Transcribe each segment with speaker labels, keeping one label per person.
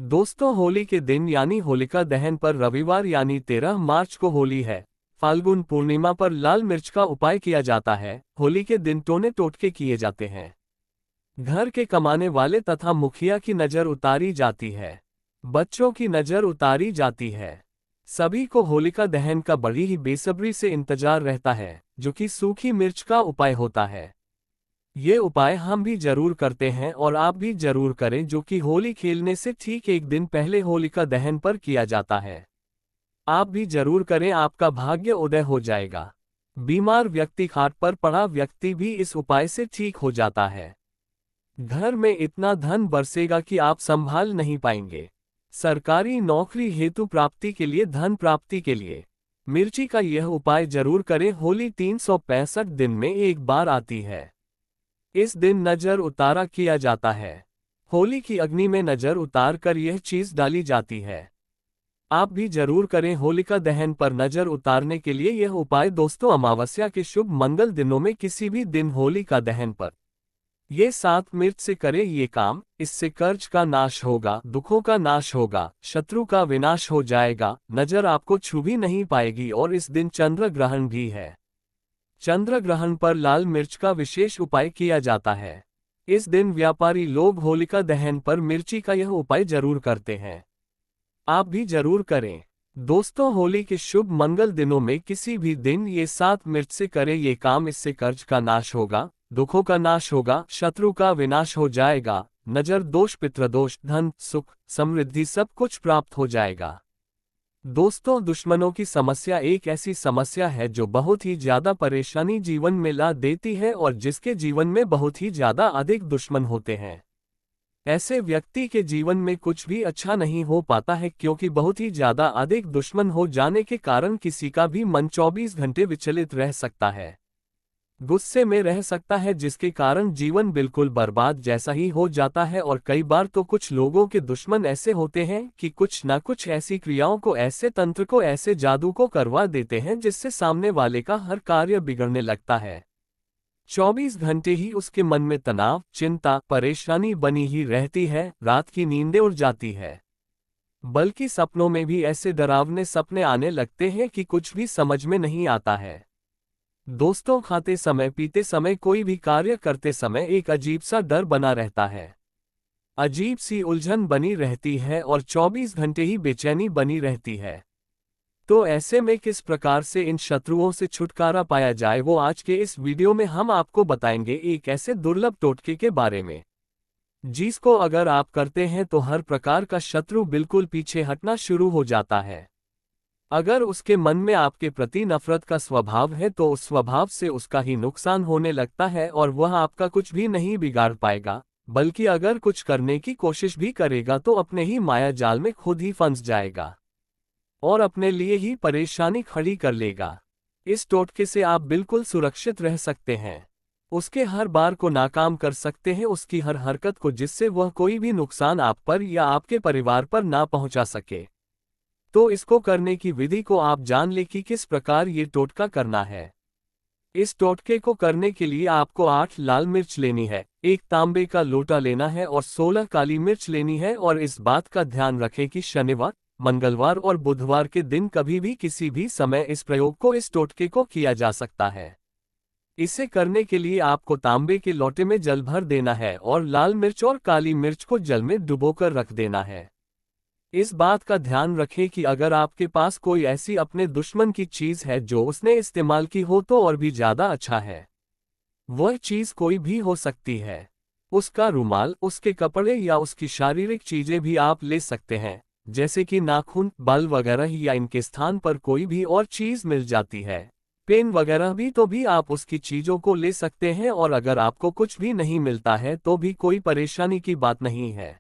Speaker 1: दोस्तों, होली के दिन यानी होलिका दहन पर रविवार यानी 13 मार्च को होली है। फाल्गुन पूर्णिमा पर लाल मिर्च का उपाय किया जाता है। होली के दिन टोने टोटके किए जाते हैं। घर के कमाने वाले तथा मुखिया की नज़र उतारी जाती है। बच्चों की नज़र उतारी जाती है। सभी को होलिका दहन का बड़ी ही बेसब्री से इंतजार रहता है, जो कि सूखी मिर्च का उपाय होता है। ये उपाय हम भी जरूर करते हैं और आप भी जरूर करें, जो कि होली खेलने से ठीक एक दिन पहले होलिका दहन पर किया जाता है। आप भी जरूर करें, आपका भाग्य उदय हो जाएगा। बीमार व्यक्ति, खाट पर पड़ा व्यक्ति भी इस उपाय से ठीक हो जाता है। घर में इतना धन बरसेगा कि आप संभाल नहीं पाएंगे। सरकारी नौकरी हेतु प्राप्ति के लिए, धन प्राप्ति के लिए मिर्ची का यह उपाय जरूर करें। होली 365 दिन में एक बार आती है। इस दिन नजर उतारा किया जाता है। होली की अग्नि में नजर उतार कर यह चीज डाली जाती है। आप भी जरूर करें होलिका दहन पर नजर उतारने के लिए यह उपाय। दोस्तों, अमावस्या के शुभ मंगल दिनों में किसी भी दिन होलिका दहन पर ये 7 मिर्च से करें ये काम। इससे कर्ज का नाश होगा, दुखों का नाश होगा, शत्रु का विनाश हो जाएगा, नजर आपको छू भी नहीं पाएगी। और इस दिन चंद्र ग्रहण भी है। चंद्र ग्रहण पर लाल मिर्च का विशेष उपाय किया जाता है। इस दिन व्यापारी लोग होलिका दहन पर मिर्ची का यह उपाय जरूर करते हैं। आप भी जरूर करें। दोस्तों, होली के शुभ मंगल दिनों में किसी भी दिन ये 7 मिर्च से करें ये काम। इससे कर्ज का नाश होगा, दुखों का नाश होगा, शत्रु का विनाश हो जाएगा, नजर दोष, पितृदोष, धन, सुख, समृद्धि सब कुछ प्राप्त हो जाएगा। दोस्तों, दुश्मनों की समस्या एक ऐसी समस्या है जो बहुत ही ज्यादा परेशानी जीवन में ला देती है और जिसके जीवन में बहुत ही ज्यादा अधिक दुश्मन होते हैं। ऐसे व्यक्ति के जीवन में कुछ भी अच्छा नहीं हो पाता है, क्योंकि बहुत ही ज्यादा अधिक दुश्मन हो जाने के कारण किसी का भी मन 24 घंटे विचलित रह सकता है, गुस्से में रह सकता है, जिसके कारण जीवन बिल्कुल बर्बाद जैसा ही हो जाता है। और कई बार तो कुछ लोगों के दुश्मन ऐसे होते हैं कि कुछ ना कुछ ऐसी क्रियाओं को, ऐसे तंत्र को, ऐसे जादू को करवा देते हैं जिससे सामने वाले का हर कार्य बिगड़ने लगता है। 24 घंटे ही उसके मन में तनाव, चिंता, परेशानी बनी ही रहती है। रात की नींदें उड़ जाती है, बल्कि सपनों में भी ऐसे डरावने सपने आने लगते हैं कि कुछ भी समझ में नहीं आता है। दोस्तों, खाते समय, पीते समय, कोई भी कार्य करते समय एक अजीब सा डर बना रहता है, अजीब सी उलझन बनी रहती है और 24 घंटे ही बेचैनी बनी रहती है। तो ऐसे में किस प्रकार से इन शत्रुओं से छुटकारा पाया जाए, वो आज के इस वीडियो में हम आपको बताएंगे, एक ऐसे दुर्लभ टोटके के बारे में जिसको अगर आप करते हैं तो हर प्रकार का शत्रु बिल्कुल पीछे हटना शुरू हो जाता है। अगर उसके मन में आपके प्रति नफरत का स्वभाव है तो उस स्वभाव से उसका ही नुकसान होने लगता है और वह आपका कुछ भी नहीं बिगाड़ पाएगा, बल्कि अगर कुछ करने की कोशिश भी करेगा तो अपने ही माया जाल में खुद ही फंस जाएगा और अपने लिए ही परेशानी खड़ी कर लेगा। इस टोटके से आप बिल्कुल सुरक्षित रह सकते हैं। उसके हर बार को नाकाम कर सकते हैं, उसकी हर हरकत को, जिससे वह कोई भी नुकसान आप पर या आपके परिवार पर ना पहुंचा सके। तो इसको करने की विधि को आप जान ले कि किस प्रकार ये टोटका करना है। इस टोटके को करने के लिए आपको 8 लाल मिर्च लेनी है, एक तांबे का लोटा लेना है और 16 काली मिर्च लेनी है। और इस बात का ध्यान रखें कि शनिवार, मंगलवार और बुधवार के दिन कभी भी किसी भी समय इस प्रयोग को, इस टोटके को किया जा सकता है। इसे करने के लिए आपको तांबे के लोटे में जल भर देना है और लाल मिर्च और काली मिर्च को जल में डुबोकर रख देना है। इस बात का ध्यान रखें कि अगर आपके पास कोई ऐसी अपने दुश्मन की चीज है जो उसने इस्तेमाल की हो तो और भी ज्यादा अच्छा है। वह चीज कोई भी हो सकती है, उसका रुमाल, उसके कपड़े या उसकी शारीरिक चीजें भी आप ले सकते हैं, जैसे कि नाखून, बाल वगैरह, या इनके स्थान पर कोई भी और चीज मिल जाती है, पेन वगैरह भी, तो भी आप उसकी चीजों को ले सकते हैं। और अगर आपको कुछ भी नहीं मिलता है तो भी कोई परेशानी की बात नहीं है।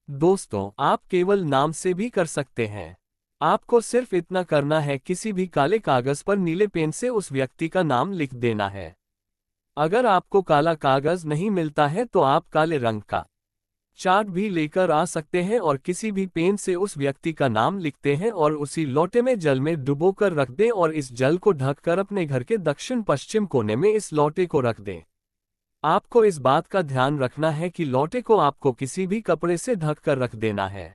Speaker 1: दोस्तों, आप केवल नाम से भी कर सकते हैं। आपको सिर्फ इतना करना है, किसी भी काले कागज पर नीले पेन से उस व्यक्ति का नाम लिख देना है। अगर आपको काला कागज नहीं मिलता है तो आप काले रंग का चार्ट भी लेकर आ सकते हैं और किसी भी पेन से उस व्यक्ति का नाम लिखते हैं और उसी लोटे में जल में डुबोकर रख दें और इस जल को ढककर अपने घर के दक्षिण पश्चिम कोने में इस लोटे को रख दें। आपको इस बात का ध्यान रखना है कि लौटे को आपको किसी भी कपड़े से ढक कर रख देना है।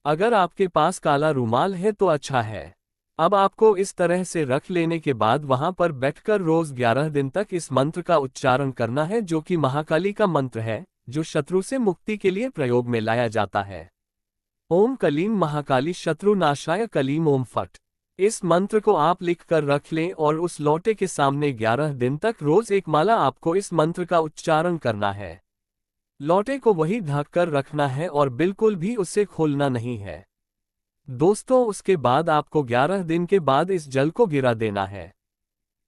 Speaker 1: अगर आपके पास काला रुमाल है तो अच्छा है। अब आपको इस तरह से रख लेने के बाद वहां पर बैठकर रोज 11 दिन तक इस मंत्र का उच्चारण करना है, जो कि महाकाली का मंत्र है, जो शत्रु से मुक्ति के लिए प्रयोग में लाया जाता है। ओम कलीम महाकाली शत्रु नाशाय कलीम ओम फट। इस मंत्र को आप लिख कर रख लें और उस लौटे के सामने 11 दिन तक रोज एक माला आपको इस मंत्र का उच्चारण करना है। लौटे को वही ढक कर रखना है और बिल्कुल भी उसे खोलना नहीं है। दोस्तों, उसके बाद आपको 11 दिन के बाद इस जल को गिरा देना है।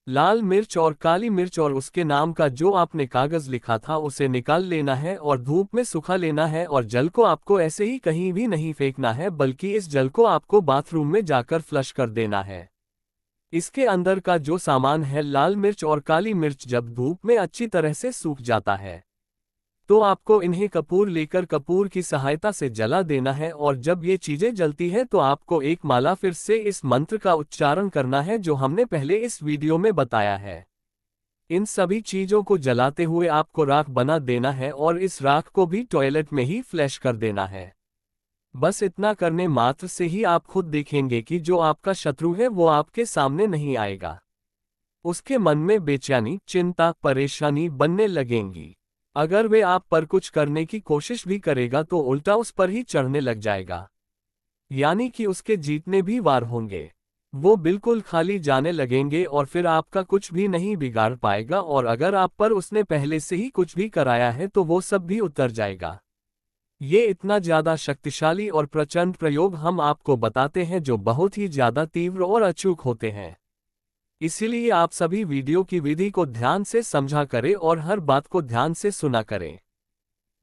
Speaker 1: लाल मिर्च और काली मिर्च और उसके नाम का जो आपने कागज लिखा था उसे निकाल लेना है और धूप में सुखा लेना है। और जल को आपको ऐसे ही कहीं भी नहीं फेंकना है, बल्कि इस जल को आपको बाथरूम में जाकर फ्लश कर देना है। इसके अंदर का जो सामान है लाल मिर्च और काली मिर्च, जब धूप में अच्छी तरह से सूख जाता है तो आपको इन्हें कपूर लेकर कपूर की सहायता से जला देना है। और जब ये चीजें जलती है तो आपको एक माला फिर से इस मंत्र का उच्चारण करना है, जो हमने पहले इस वीडियो में बताया है। इन सभी चीजों को जलाते हुए आपको राख बना देना है और इस राख को भी टॉयलेट में ही फ्लैश कर देना है। बस इतना करने मात्र से ही आप खुद देखेंगे कि जो आपका शत्रु है वो आपके सामने नहीं आएगा। उसके मन में बेचैनी, चिंता, परेशानी बनने लगेंगी। अगर वे आप पर कुछ करने की कोशिश भी करेगा तो उल्टा उस पर ही चढ़ने लग जाएगा, यानी कि उसके जीतने भी वार होंगे। वो बिल्कुल खाली जाने लगेंगे और फिर आपका कुछ भी नहीं बिगाड़ पाएगा। और अगर आप पर उसने पहले से ही कुछ भी कराया है तो वो सब भी उतर जाएगा। ये इतना ज्यादा शक्तिशाली और प्रचंड प्रयोग हम आपको बताते हैं, जो बहुत ही ज्यादा तीव्र और अचूक होते हैं। इसीलिए आप सभी वीडियो की विधि को ध्यान से समझा करें और हर बात को ध्यान से सुना करें,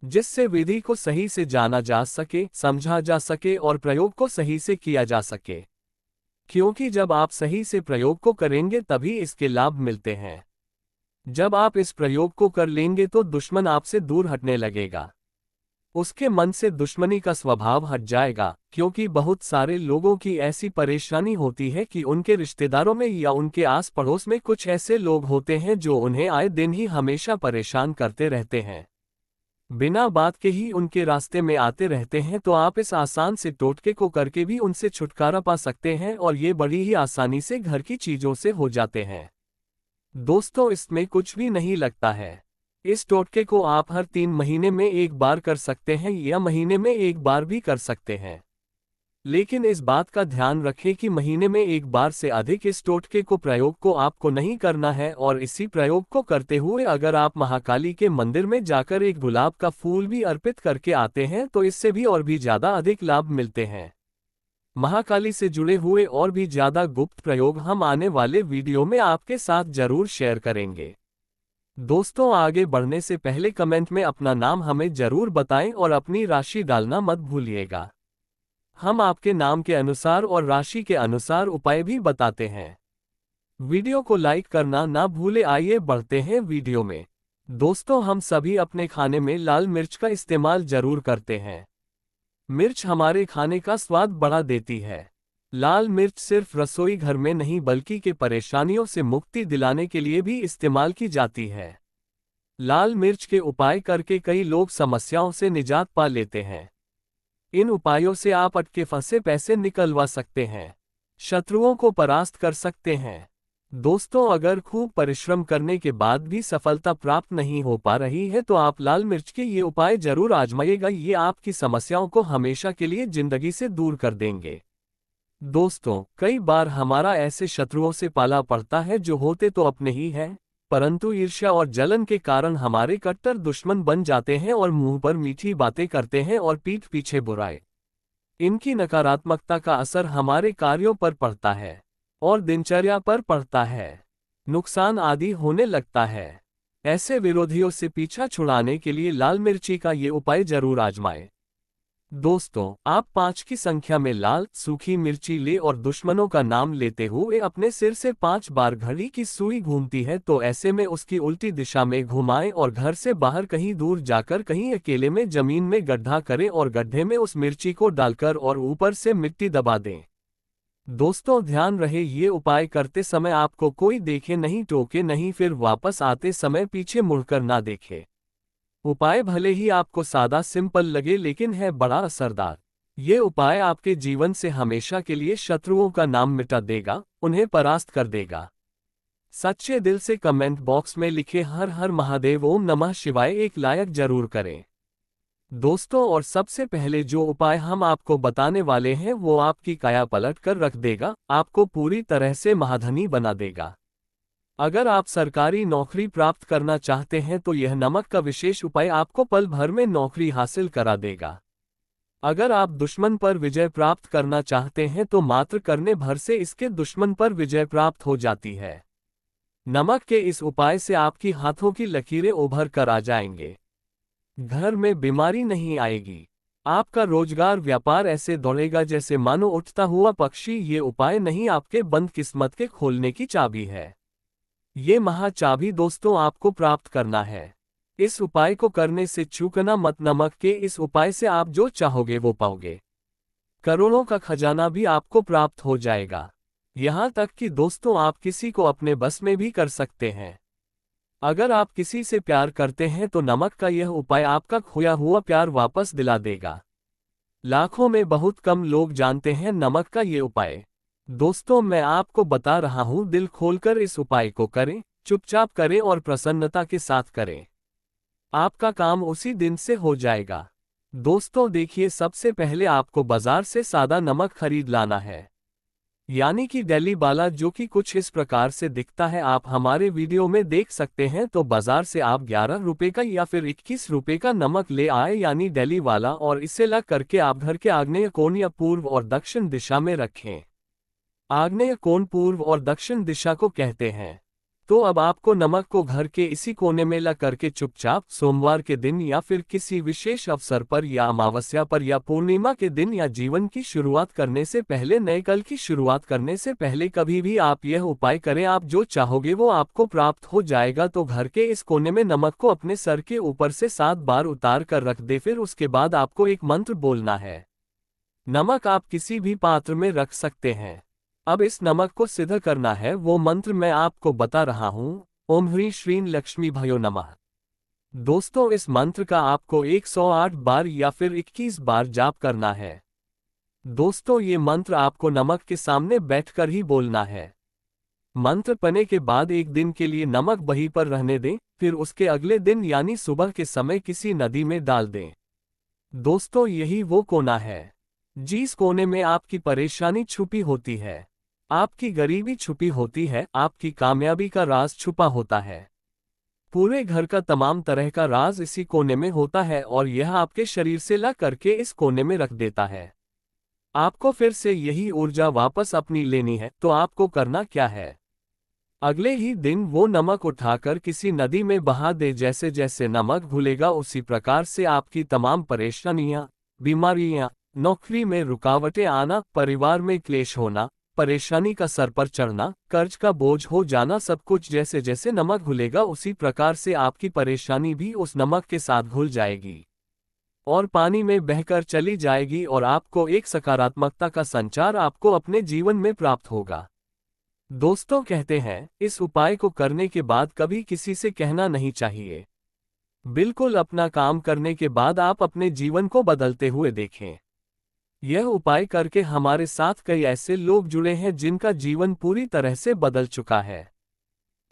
Speaker 1: जिससे विधि को सही से जाना जा सके, समझा जा सके और प्रयोग को सही से किया जा सके। क्योंकि जब आप सही से प्रयोग को करेंगे तभी इसके लाभ मिलते हैं। जब आप इस प्रयोग को कर लेंगे तो दुश्मन आपसे दूर हटने लगेगा। उसके मन से दुश्मनी का स्वभाव हट जाएगा, क्योंकि बहुत सारे लोगों की ऐसी परेशानी होती है कि उनके रिश्तेदारों में या उनके आस पड़ोस में कुछ ऐसे लोग होते हैं जो उन्हें आए दिन ही हमेशा परेशान करते रहते हैं, बिना बात के ही उनके रास्ते में आते रहते हैं। तो आप इस आसान से टोटके को करके भी उनसे छुटकारा पा सकते हैं और ये बड़ी ही आसानी से घर की चीजों से हो जाते हैं। दोस्तों, इसमें कुछ भी नहीं लगता है। इस टोटके को आप हर 3 महीने में एक बार कर सकते हैं या महीने में एक बार भी कर सकते हैं। लेकिन इस बात का ध्यान रखें कि महीने में एक बार से अधिक इस टोटके को प्रयोग को आपको नहीं करना है। और इसी प्रयोग को करते हुए अगर आप महाकाली के मंदिर में जाकर एक गुलाब का फूल भी अर्पित करके आते हैं तो इससे भी और भी ज्यादा अधिक लाभ मिलते हैं। महाकाली से जुड़े हुए और भी ज्यादा गुप्त प्रयोग हम आने वाले वीडियो में आपके साथ जरूर शेयर करेंगे। दोस्तों, आगे बढ़ने से पहले कमेंट में अपना नाम हमें जरूर बताएं और अपनी राशि डालना मत भूलिएगा। हम आपके नाम के अनुसार और राशि के अनुसार उपाय भी बताते हैं। वीडियो को लाइक करना ना भूले। आइए बढ़ते हैं वीडियो में। दोस्तों, हम सभी अपने खाने में लाल मिर्च का इस्तेमाल जरूर करते हैं। मिर्च हमारे खाने का स्वाद बढ़ा देती है। लाल मिर्च सिर्फ रसोई घर में नहीं बल्कि के परेशानियों से मुक्ति दिलाने के लिए भी इस्तेमाल की जाती है। लाल मिर्च के उपाय करके कई लोग समस्याओं से निजात पा लेते हैं। इन उपायों से आप अटके फंसे पैसे निकलवा सकते हैं, शत्रुओं को परास्त कर सकते हैं। दोस्तों, अगर खूब परिश्रम करने के बाद भी सफलता प्राप्त नहीं हो पा रही है तो आप लाल मिर्च के ये उपाय जरूर आजमाइएगा। ये आपकी समस्याओं को हमेशा के लिए जिंदगी से दूर कर देंगे। दोस्तों, कई बार हमारा ऐसे शत्रुओं से पाला पड़ता है जो होते तो अपने ही हैं, परंतु ईर्ष्या और जलन के कारण हमारे कट्टर दुश्मन बन जाते हैं और मुंह पर मीठी बातें करते हैं और पीठ पीछे बुराई। इनकी नकारात्मकता का असर हमारे कार्यों पर पड़ता है और दिनचर्या पर पड़ता है, नुकसान आदि होने लगता है। ऐसे विरोधियों से पीछा छुड़ाने के लिए लाल मिर्ची का ये उपाय जरूर आजमाएं। दोस्तों, आप 5 की संख्या में लाल सूखी मिर्ची ले और दुश्मनों का नाम लेते हुए अपने सिर से 5 बार घड़ी की सुई घूमती है तो ऐसे में उसकी उल्टी दिशा में घुमाएं और घर से बाहर कहीं दूर जाकर कहीं अकेले में जमीन में गड्ढा करें और गड्ढे में उस मिर्ची को डालकर और ऊपर से मिट्टी दबा दें। दोस्तों ध्यान रहे, ये उपाय करते समय आपको कोई देखे नहीं, टोके नहीं, फिर वापस आते समय पीछे मुड़कर ना देखे। उपाय भले ही आपको सादा सिंपल लगे लेकिन है बड़ा असरदार। ये उपाय आपके जीवन से हमेशा के लिए शत्रुओं का नाम मिटा देगा, उन्हें परास्त कर देगा। सच्चे दिल से कमेंट बॉक्स में लिखे हर हर महादेव ओम नमः शिवाय एक लायक जरूर करें। दोस्तों, और सबसे पहले जो उपाय हम आपको बताने वाले हैं वो आपकी काया पलट कर रख देगा, आपको पूरी तरह से महाधनी बना देगा। अगर आप सरकारी नौकरी प्राप्त करना चाहते हैं तो यह नमक का विशेष उपाय आपको पल भर में नौकरी हासिल करा देगा। अगर आप दुश्मन पर विजय प्राप्त करना चाहते हैं तो मात्र करने भर से इसके दुश्मन पर विजय प्राप्त हो जाती है। नमक के इस उपाय से आपकी हाथों की लकीरें उभर कर आ जाएंगे। घर में बीमारी नहीं आएगी। आपका रोजगार व्यापार ऐसे दौड़ेगा जैसे मानो उठता हुआ पक्षी। ये उपाय नहीं, आपके बंद किस्मत के खोलने की चाबी है। ये महा चाबी दोस्तों आपको प्राप्त करना है। इस उपाय को करने से चूकना मत। नमक के इस उपाय से आप जो चाहोगे वो पाओगे। करोड़ों का खजाना भी आपको प्राप्त हो जाएगा। यहाँ तक कि दोस्तों आप किसी को अपने बस में भी कर सकते हैं। अगर आप किसी से प्यार करते हैं तो नमक का यह उपाय आपका खोया हुआ प्यार वापस दिला देगा। लाखों में बहुत कम लोग जानते हैं नमक का ये उपाय। दोस्तों, मैं आपको बता रहा हूं, दिल खोलकर इस उपाय को करें, चुपचाप करें और प्रसन्नता के साथ करें। आपका काम उसी दिन से हो जाएगा। दोस्तों देखिए, सबसे पहले आपको बाजार से सादा नमक खरीद लाना है, यानी कि दिल्ली वाला, जो कि कुछ इस प्रकार से दिखता है। आप हमारे वीडियो में देख सकते हैं। तो बाजार से आप 11 रुपए का या फिर 21 रुपए का नमक ले आए, यानी दिल्ली वाला, और इसे ला करके आप घर के आग्नेय कोण या पूर्व और दक्षिण दिशा में रखें। आग्नेय कोण पूर्व और दक्षिण दिशा को कहते हैं। तो अब आपको नमक को घर के इसी कोने में ला करके चुपचाप सोमवार के दिन या फिर किसी विशेष अवसर पर या अमावस्या पर या पूर्णिमा के दिन या जीवन की शुरुआत करने से पहले, नए कल की शुरुआत करने से पहले कभी भी आप यह उपाय करें। आप जो चाहोगे वो आपको प्राप्त हो जाएगा। तो घर के इस कोने में नमक को अपने सर के ऊपर से 7 बार उतार कर रख दे। फिर उसके बाद आपको एक मंत्र बोलना है। नमक आप किसी भी पात्र में रख सकते हैं। अब इस नमक को सिद्ध करना है, वो मंत्र मैं आपको बता रहा हूं। ओम ह्रीं श्रीं लक्ष्मी भयो नमः। दोस्तों, इस मंत्र का आपको 108 बार या फिर 21 बार जाप करना है। दोस्तों, ये मंत्र आपको नमक के सामने बैठकर ही बोलना है। मंत्र पढ़ने के बाद एक दिन के लिए नमक वहीं पर रहने दें, फिर उसके अगले दिन यानी सुबह के समय किसी नदी में डाल दें। दोस्तों, यही वो कोना है जिस कोने में आपकी परेशानी छुपी होती है, आपकी गरीबी छुपी होती है, आपकी कामयाबी का राज छुपा होता है। पूरे घर का तमाम तरह का राज इसी कोने में होता है और यह आपके शरीर से ला करके इस कोने में रख देता है। आपको फिर से यही ऊर्जा वापस अपनी लेनी है। तो आपको करना क्या है, अगले ही दिन वो नमक उठाकर किसी नदी में बहा दे। जैसे जैसे नमक घुलेगा उसी प्रकार से आपकी तमाम परेशानियां, बीमारियां, नौकरी में रुकावटें आना, परिवार में क्लेश होना, परेशानी का सर पर चढ़ना, कर्ज का बोझ हो जाना, सब कुछ जैसे जैसे नमक घुलेगा उसी प्रकार से आपकी परेशानी भी उस नमक के साथ घुल जाएगी और पानी में बहकर चली जाएगी और आपको एक सकारात्मकता का संचार आपको अपने जीवन में प्राप्त होगा। दोस्तों, कहते हैं इस उपाय को करने के बाद कभी किसी से कहना नहीं चाहिए। बिल्कुल अपना काम करने के बाद आप अपने जीवन को बदलते हुए देखें। यह उपाय करके हमारे साथ कई ऐसे लोग जुड़े हैं जिनका जीवन पूरी तरह से बदल चुका है।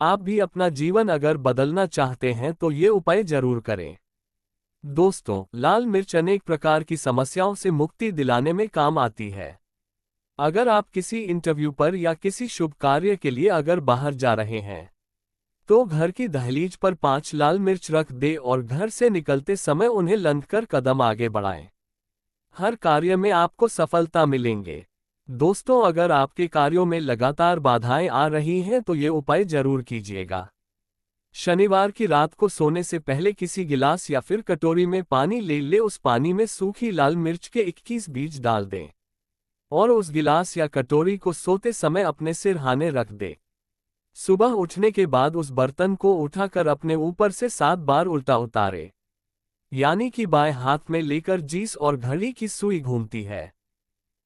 Speaker 1: आप भी अपना जीवन अगर बदलना चाहते हैं तो ये उपाय जरूर करें। दोस्तों, लाल मिर्च अनेक प्रकार की समस्याओं से मुक्ति दिलाने में काम आती है। अगर आप किसी इंटरव्यू पर या किसी शुभ कार्य के लिए अगर बाहर जा रहे हैं तो घर की दहलीज पर 5 लाल मिर्च रख दे और घर से निकलते समय उन्हें लंघकर कदम आगे बढ़ाएं। हर कार्य में आपको सफलता मिलेंगे। दोस्तों, अगर आपके कार्यों में लगातार बाधाएं आ रही हैं तो ये उपाय जरूर कीजिएगा। शनिवार की रात को सोने से पहले किसी गिलास या फिर कटोरी में पानी ले ले। उस पानी में सूखी लाल मिर्च के 21 बीज डाल दें और उस गिलास या कटोरी को सोते समय अपने सिरहाने रख दे। सुबह उठने के बाद उस बर्तन को उठाकर अपने ऊपर से 7 बार उल्टा उतारे, यानी कि बाएं हाथ में लेकर जीस और घड़ी की सुई घूमती है।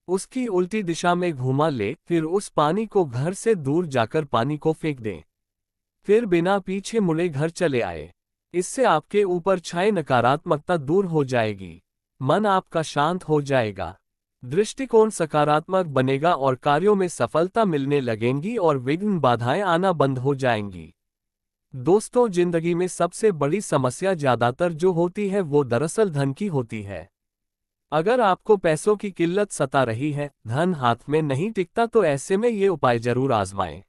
Speaker 1: उसकी उल्टी दिशा में घुमा ले, फिर उस पानी को घर से दूर जाकर पानी को फेंक दें। फिर बिना पीछे मुड़े घर चले आए। इससे आपके ऊपर छाए नकारात्मकता दूर हो जाएगी, मन आपका शांत हो जाएगा, दृष्टिकोण सकारात्मक बनेगा और कार्यों में सफलता मिलने लगेंगी और विघ्न बाधाएं आना बंद हो जाएंगी। दोस्तों, जिंदगी में सबसे बड़ी समस्या ज्यादातर जो होती है वो दरअसल धन की होती है। अगर आपको पैसों की किल्लत सता रही है, धन हाथ में नहीं टिकता, तो ऐसे में ये उपाय जरूर आजमाएं।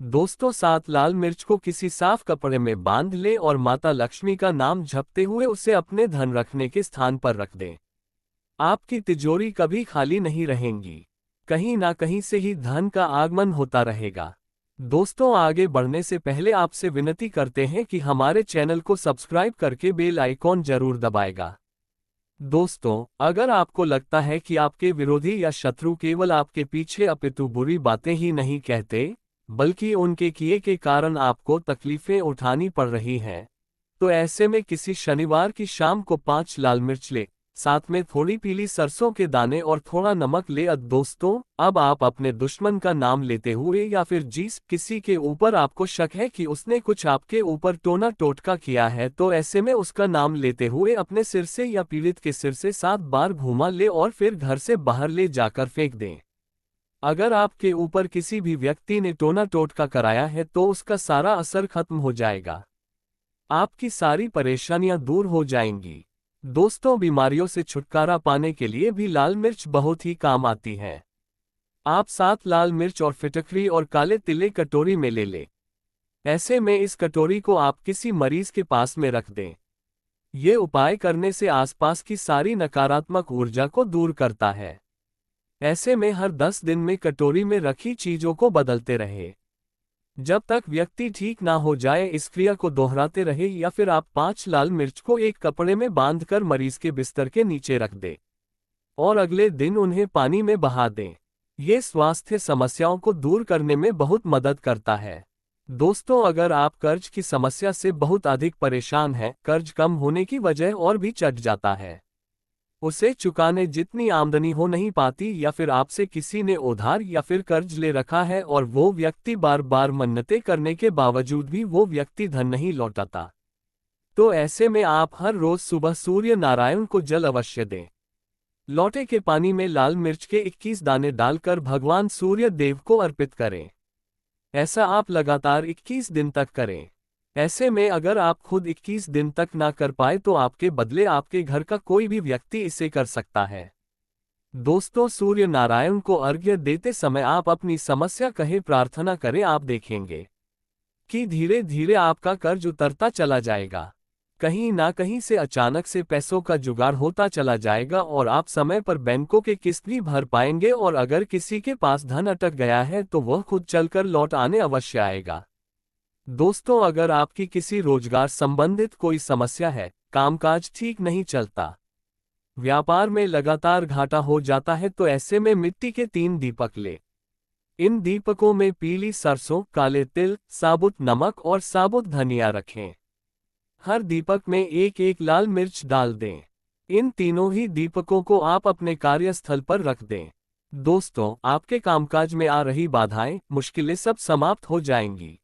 Speaker 1: दोस्तों, 7 लाल मिर्च को किसी साफ कपड़े में बांध लें और माता लक्ष्मी का नाम जपते हुए उसे अपने धन रखने के स्थान पर रख दें। आपकी तिजोरी कभी खाली नहीं रहेंगी, कहीं ना कहीं से ही धन का आगमन होता रहेगा। दोस्तों, आगे बढ़ने से पहले आपसे विनती करते हैं कि हमारे चैनल को सब्सक्राइब करके बेल आइकॉन जरूर दबाएगा। दोस्तों, अगर आपको लगता है कि आपके विरोधी या शत्रु केवल आपके पीछे अपितु बुरी बातें ही नहीं कहते, बल्कि उनके किए के कारण आपको तकलीफें उठानी पड़ रही हैं, तो ऐसे में किसी शनिवार की शाम को 5 लाल मिर्च ले, साथ में थोड़ी पीली सरसों के दाने और थोड़ा नमक ले। दोस्तों, अब आप अपने दुश्मन का नाम लेते हुए या फिर जिस किसी के ऊपर आपको शक है कि उसने कुछ आपके ऊपर टोना टोटका किया है, तो ऐसे में उसका नाम लेते हुए अपने सिर से या पीड़ित के सिर से 7 बार घुमा ले और फिर घर से बाहर ले जाकर फेंक दें। अगर आपके ऊपर किसी भी व्यक्ति ने टोना टोटका कराया है तो उसका सारा असर खत्म हो जाएगा, आपकी सारी परेशानियां दूर हो जाएंगी। दोस्तों, बीमारियों से छुटकारा पाने के लिए भी लाल मिर्च बहुत ही काम आती है। आप 7 लाल मिर्च और फिटकरी और काले तिले कटोरी में ले लें। ऐसे में इस कटोरी को आप किसी मरीज के पास में रख दें। ये उपाय करने से आसपास की सारी नकारात्मक ऊर्जा को दूर करता है। ऐसे में हर 10 दिन में कटोरी में रखी चीजों को बदलते रहे, जब तक व्यक्ति ठीक ना हो जाए। इस क्रिया को दोहराते रहे, या फिर आप 5 लाल मिर्च को एक कपड़े में बांधकर मरीज के बिस्तर के नीचे रख दें और अगले दिन उन्हें पानी में बहा दें। ये स्वास्थ्य समस्याओं को दूर करने में बहुत मदद करता है। दोस्तों, अगर आप कर्ज की समस्या से बहुत अधिक परेशान हैं, कर्ज कम होने की वजह और भी चढ़ जाता है, उसे चुकाने जितनी आमदनी हो नहीं पाती, या फिर आपसे किसी ने उधार या फिर कर्ज ले रखा है और वो व्यक्ति बार बार मन्नतें करने के बावजूद भी वो व्यक्ति धन नहीं लौटाता, तो ऐसे में आप हर रोज सुबह सूर्य नारायण को जल अवश्य दें। लौटे के पानी में लाल मिर्च के 21 दाने डालकर भगवान सूर्य देव को अर्पित करें। ऐसा आप लगातार 21 दिन तक करें। ऐसे में अगर आप खुद 21 दिन तक ना कर पाए तो आपके बदले आपके घर का कोई भी व्यक्ति इसे कर सकता है। दोस्तों, सूर्य नारायण को अर्घ्य देते समय आप अपनी समस्या कहे प्रार्थना करें। आप देखेंगे कि धीरे धीरे आपका कर्ज उतरता चला जाएगा, कहीं ना कहीं से अचानक से पैसों का जुगाड़ होता चला जाएगा और आप समय पर बैंकों के किस्त भी भर पाएंगे। और अगर किसी के पास धन अटक गया है तो वह खुद चलकर लौट आने अवश्य आएगा। दोस्तों, अगर आपकी किसी रोजगार संबंधित कोई समस्या है, कामकाज ठीक नहीं चलता, व्यापार में लगातार घाटा हो जाता है, तो ऐसे में मिट्टी के 3 दीपक ले। इन दीपकों में पीली सरसों, काले तिल, साबुत नमक और साबुत धनिया रखें। हर दीपक में एक एक लाल मिर्च डाल दें। इन तीनों ही दीपकों को आप अपने कार्यस्थल पर रख दें। दोस्तों, आपके कामकाज में आ रही बाधाएं, मुश्किलें सब समाप्त हो जाएंगी,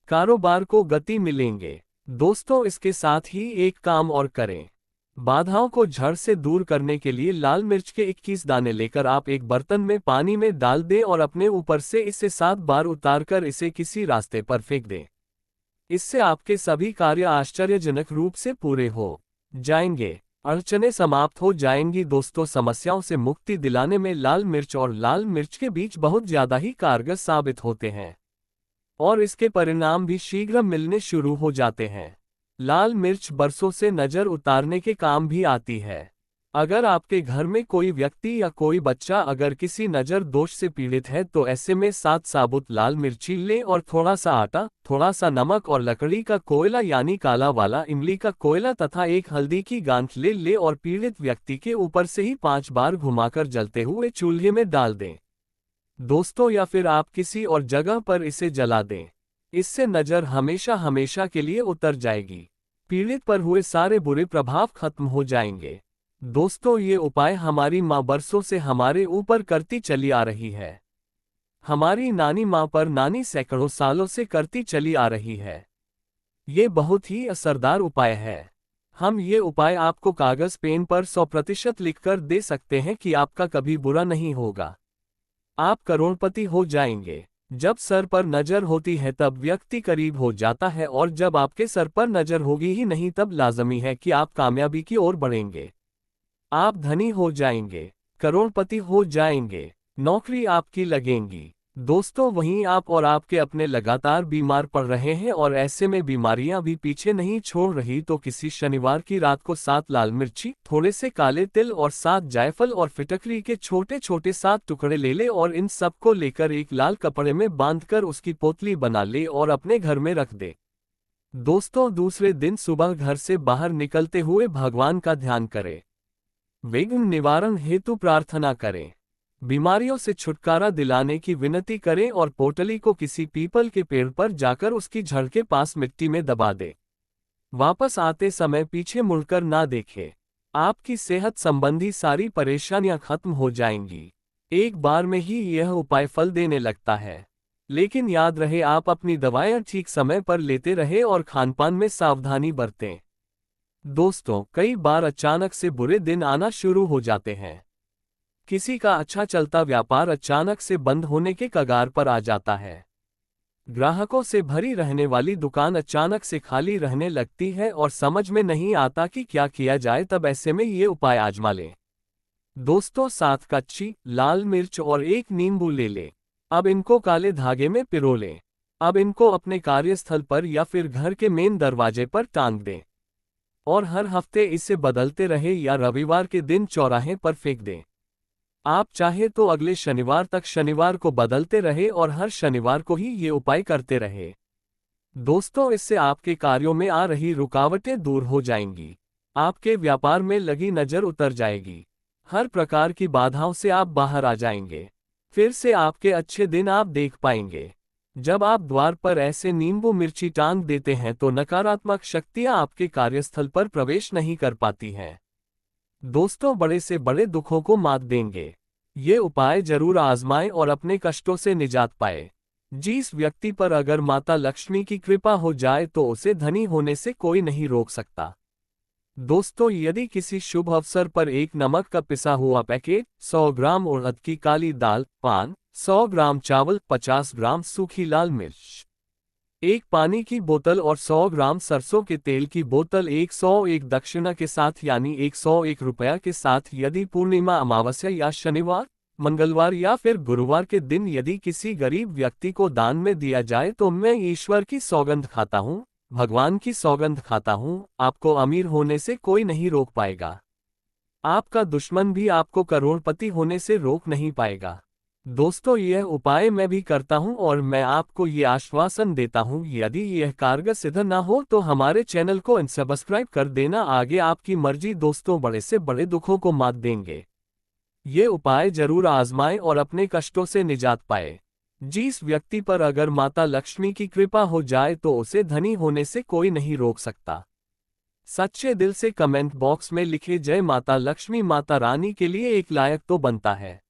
Speaker 1: कारोबार को गति मिलेंगे। दोस्तों, इसके साथ ही एक काम और करें। बाधाओं को जड़ से दूर करने के लिए लाल मिर्च के 21 दाने लेकर आप एक बर्तन में पानी में डाल दें और अपने ऊपर से इसे 7 बार उतारकर इसे किसी रास्ते पर फेंक दें। इससे आपके सभी कार्य आश्चर्यजनक रूप से पूरे हो जाएंगे, अड़चनें समाप्त हो जाएंगी। दोस्तों, समस्याओं से मुक्ति दिलाने में लाल मिर्च और लाल मिर्च के बीज बहुत ज्यादा ही कारगर साबित होते हैं और इसके परिणाम भी शीघ्र मिलने शुरू हो जाते हैं। लाल मिर्च बरसों से नजर उतारने के काम भी आती है। अगर आपके घर में कोई व्यक्ति या कोई बच्चा अगर किसी नजर दोष से पीड़ित है, तो ऐसे में 7 साबुत लाल मिर्ची लें और थोड़ा सा आटा, थोड़ा सा नमक और लकड़ी का कोयला यानी काला वाला इमली का कोयला तथा एक हल्दी की गांठ ले और पीड़ित व्यक्ति के ऊपर से ही 5 बार घुमाकर जलते हुए चूल्हे में डाल दें। दोस्तों, या फिर आप किसी और जगह पर इसे जला दें। इससे नजर हमेशा हमेशा के लिए उतर जाएगी, पीड़ित पर हुए सारे बुरे प्रभाव खत्म हो जाएंगे। दोस्तों, ये उपाय हमारी माँ बरसों से हमारे ऊपर करती चली आ रही है। हमारी नानी माँ पर नानी सैकड़ों सालों से करती चली आ रही है। ये बहुत ही असरदार उपाय है। हम ये उपाय आपको कागज पेन पर 100% लिखकर दे सकते हैं कि आपका कभी बुरा नहीं होगा। आप करोड़पति हो जाएंगे। जब सर पर नजर होती है तब व्यक्ति करीब हो जाता है, और जब आपके सर पर नजर होगी ही नहीं तब लाजमी है कि आप कामयाबी की ओर बढ़ेंगे। आप धनी हो जाएंगे, करोड़पति हो जाएंगे, नौकरी आपकी लगेंगी। दोस्तों, वहीं आप और आपके अपने लगातार बीमार पड़ रहे हैं और ऐसे में बीमारियां भी पीछे नहीं छोड़ रही, तो किसी शनिवार की रात को 7 लाल मिर्ची, थोड़े से काले तिल और 7 जायफल और फिटकरी के छोटे छोटे 7 टुकड़े ले ले और इन सब को लेकर एक लाल कपड़े में बांधकर उसकी पोतली बना ले और अपने घर में रख दे। दोस्तों, दूसरे दिन सुबह घर से बाहर निकलते हुए भगवान का ध्यान करें, विघ्न निवारण हेतु प्रार्थना करें, बीमारियों से छुटकारा दिलाने की विनती करें और पोटली को किसी पीपल के पेड़ पर जाकर उसकी जड़ के पास मिट्टी में दबा दे। वापस आते समय पीछे मुड़कर ना देखे। आपकी सेहत संबंधी सारी परेशानियां खत्म हो जाएंगी। एक बार में ही यह उपाय फल देने लगता है। लेकिन याद रहे, आप अपनी दवाएं ठीक समय पर लेते रहे और खानपान में सावधानी बरतें। दोस्तों, कई बार अचानक से बुरे दिन आना शुरू हो जाते हैं। किसी का अच्छा चलता व्यापार अचानक से बंद होने के कगार पर आ जाता है। ग्राहकों से भरी रहने वाली दुकान अचानक से खाली रहने लगती है और समझ में नहीं आता कि क्या किया जाए। तब ऐसे में ये उपाय आजमा लें। दोस्तों, 7 कच्ची लाल मिर्च और 1 नींबू ले लें। अब इनको काले धागे में पिरो लें। अब इनको अपने कार्यस्थल पर या फिर घर के मेन दरवाजे पर टांग दें और हर हफ्ते इसे बदलते रहे या रविवार के दिन चौराहे पर फेंक दें। आप चाहे तो अगले शनिवार तक शनिवार को बदलते रहे और हर शनिवार को ही ये उपाय करते रहे। दोस्तों, इससे आपके कार्यों में आ रही रुकावटें दूर हो जाएंगी। आपके व्यापार में लगी नजर उतर जाएगी। हर प्रकार की बाधाओं से आप बाहर आ जाएंगे। फिर से आपके अच्छे दिन आप देख पाएंगे। जब आप द्वार पर ऐसे नींबू मिर्ची टांग देते हैं तो नकारात्मक शक्तियां आपके कार्यस्थल पर प्रवेश नहीं कर पाती हैं। दोस्तों, बड़े से बड़े दुखों को मात देंगे। ये उपाय जरूर आजमाएं और अपने कष्टों से निजात पाए। जिस व्यक्ति पर अगर माता लक्ष्मी की कृपा हो जाए तो उसे धनी होने से कोई नहीं रोक सकता। दोस्तों, यदि किसी शुभ अवसर पर एक नमक का पिसा हुआ पैकेट, 100 ग्राम उड़द की काली दाल, पान, 100 ग्राम चावल, 50 ग्राम सूखी लाल मिर्च, एक पानी की बोतल और 100 ग्राम सरसों के तेल की बोतल 101 दक्षिणा के साथ यानी 101 रुपया के साथ, यदि पूर्णिमा, अमावस्या या शनिवार, मंगलवार या फिर गुरुवार के दिन यदि किसी गरीब व्यक्ति को दान में दिया जाए तो मैं ईश्वर की सौगंध खाता हूँ, भगवान की सौगंध खाता हूँ, आपको अमीर होने से कोई नहीं रोक पाएगा। आपका दुश्मन भी आपको करोड़पति होने से रोक नहीं पाएगा। दोस्तों, यह उपाय मैं भी करता हूं और मैं आपको ये आश्वासन देता हूं, यदि यह कारगर सिद्ध ना हो तो हमारे चैनल को अनसब्सक्राइब कर देना। आगे आपकी मर्जी। दोस्तों, बड़े से बड़े दुखों को मात देंगे। ये उपाय जरूर आजमाएं और अपने कष्टों से निजात पाए। जिस व्यक्ति पर अगर माता लक्ष्मी की कृपा हो जाए तो उसे धनी होने से कोई नहीं रोक सकता। सच्चे दिल से कमेंट बॉक्स में लिखे जय माता लक्ष्मी, माता रानी के लिए एक लायक तो बनता है।